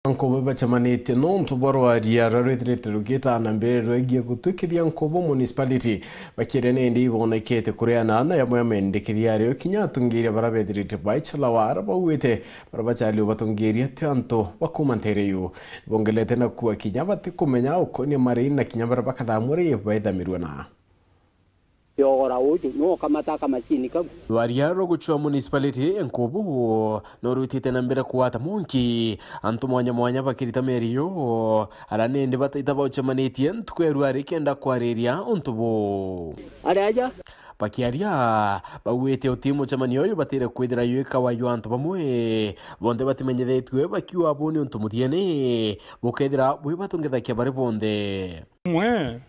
Nkobo bachamanite no mtuboro wa diara retrete rugeta na mbere rwegie gutwikiria Nkobo municipality bakirene ndi bonekete kureana na yamwe mendekithia ryo kinyatungiria barabethirite baichala wara bawite barabachali batungiria tanto bakumantere yu bongelete na kuwa kinya batikumenya ukoni mari na kinya barabakathamure baithamirwe na yogora uju no kamataka machini kabu wariaro guchwa municipality Nkobo no rutite na mbere kuwata munki antu mwanya bakirita meriyo arane ndi bataita bauchamanite ntukweru ari kenda kwareria untubo areja bakiaria bawete otimo chamanio yo batire kwedera yuka wa yuanto bamwe bonde batimenyethetwe bakiwa boni untumutiene bokedera bwe batongetha kia bare bonde mwe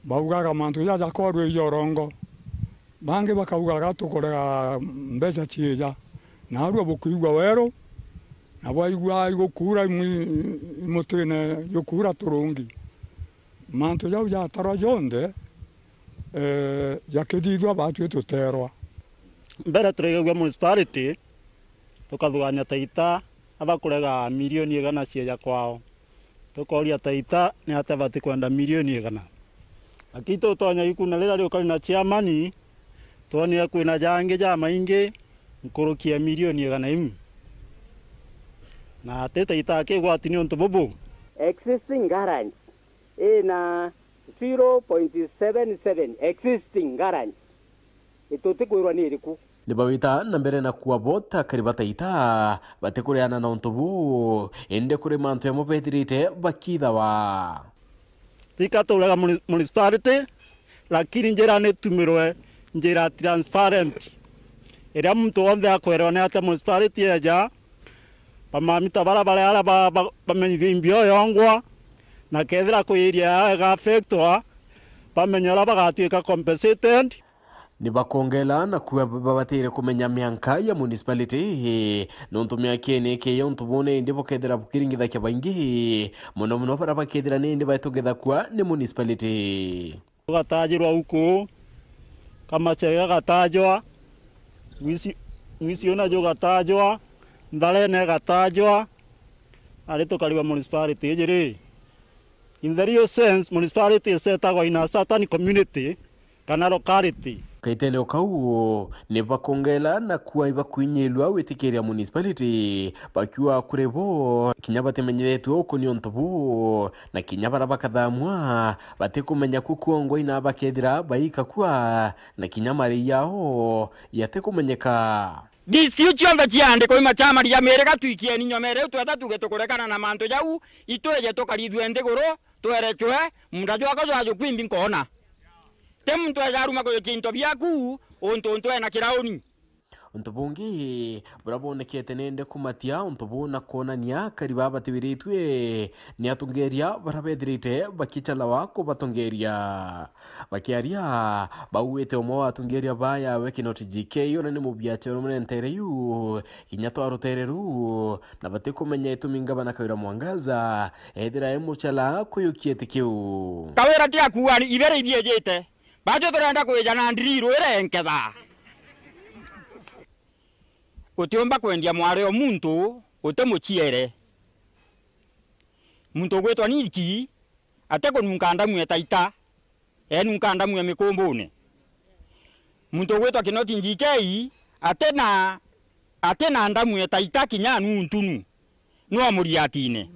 baugaga mantu ya jakorwe yorongo bange bakaugaga tukorega mbeca chija na aru bukuigwa wero na baigwa igukura mutene yukura turungi mantu ya tara jonde yakididwa batu tuterwa mbere turega municipality tukathugania Taita abakurega milioni 100 cia kwao tukoria Taita ni atebati kwenda milioni 100 akito tonya ikuna rira rio kali na chairman tonira kwina jange ja maingi nkurukia milioni 100 na Taita akigwati ni onto bobo existing garage ina 0.77 existing garage itote kwirwa ni riku ni bawita na mbere na kuwa bota kariba Taita batekureana na ontobu ende kure mantu ya mobethirite bakithawa tikaturaga municipality lakini njira ni tumirwe njira transparent ira muntu wothe akwerwa ni ate municipality eja pamamita barabara ala bamenyimbio yongwa na kethira kuiria ga affectwa pamenyora bagatuika compensated ni bakongela na kuwa babatire kumenya mianka ya municipality nonto miakene ke yonto bone ndipo kedera bukiringitha kya baingi muno para bakedera nende baitogetha kwa ni municipality gatajirwa huko kama chega gatajwa wisi ona jo gatajwa ndale ne gatajwa alito kaliwa municipality jere in the real sense municipality is setagwa in a certain community kana locality kaitene okau ne bakongela na kuwa ibakuinyelwa wetikiria municipality bakiwa kurebo kinyabate menyeretu okoni ontobu na kinyabara bakathamwa batekumenya kukuongo ina bakedira baika kwa na kinyamari yao yatekumenyeka disfuture mba chiande ko machama ya mereka tuikie ni nyomere tweta tugetukurekana na manto jau itoje tokalidwe ndegoro twerechwe murajo akazo kwimbi nkona tem twajaruma ko kinto byaku onto na kiraoni ontobungi burabonekete nende kumatia ontobuna kona nia kariba batibiritwe ni atungeria barabethirite bakichala wako batongeria bakiaria bawete omo atungeria baya wekinoti GK yona ni mubiacho munentere yu kinyato arotereru na batikumenya ituminga bana kawira mwangaza edira emuchala kuyukiete kiu kawira tia kuani ibere ibiejete bajo torenda kujana ndiriro erenketha utiomba kwendia mware omuntu utemuchiere muntu gwetwa niki ateko nunkanda mwe Taita nunkanda mwe mikombone muntu gwetwa kinoti njikei atena ndamwe Taita kinyanu ntunu no muriatine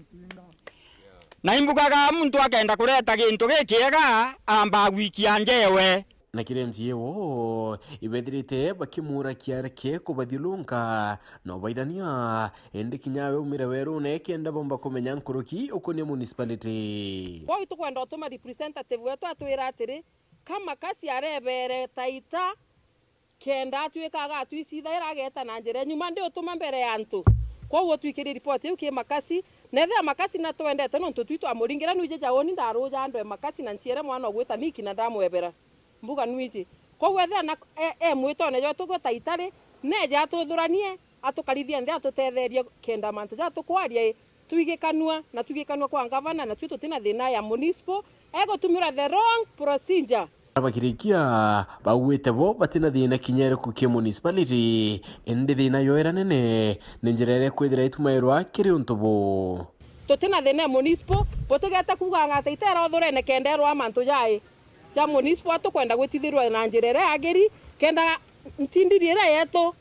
na imbukaga muntu akaenda kureta gintu gikiega amba wiki anjewe na kiremzi yewo ibethirite bakimura kiareke kubathilunka no baidania ende kinyawe umire weru ne kenda bomba kumenya nkuruki ukoni municipality wao tukwenda otuma representative wetu atwira atiri kama kasi arebere Taita kenda atwikaga atwisitha irageta na njira nyuma ndi otuma mbere ya antu kwa twikire report yuke makasi nethe makasi na twendete no tutwitu amuringira nuje jawoni ndaruja ndo makasi na nciere mwana gwita niki na ndamwebera mbuga nwiji kwa wethe na mwitone jo tugo Taitari neja atuthuranie atukarithia ndi atutetherie kenda mantu ja tukwaria tuigikanua na tuigikanua kwa gavana na tutu tina thina ya municipal ego tumira the wrong procedure abakirikia bawete bo batina thina kinyere ku ke municipality ende thina yoera nene nenjerere kwithira itumairwa kiri untubo tutina thine municipal butigete kuga ngata itera othurene kenderwa mantu jai ja municipal tukwenda gwitithirwa na njira ira agiri kenda ntindiri ira yetu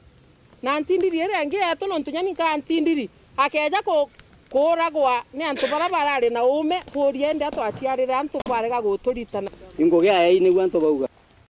na ntindiri ira ngi yetu no ntunyani ka ntindiri akeja kuragwa ni antu barabara ri na ume kurie ndi atwaciarire antu barega guturitana ingo gya yai ni gwanto bauga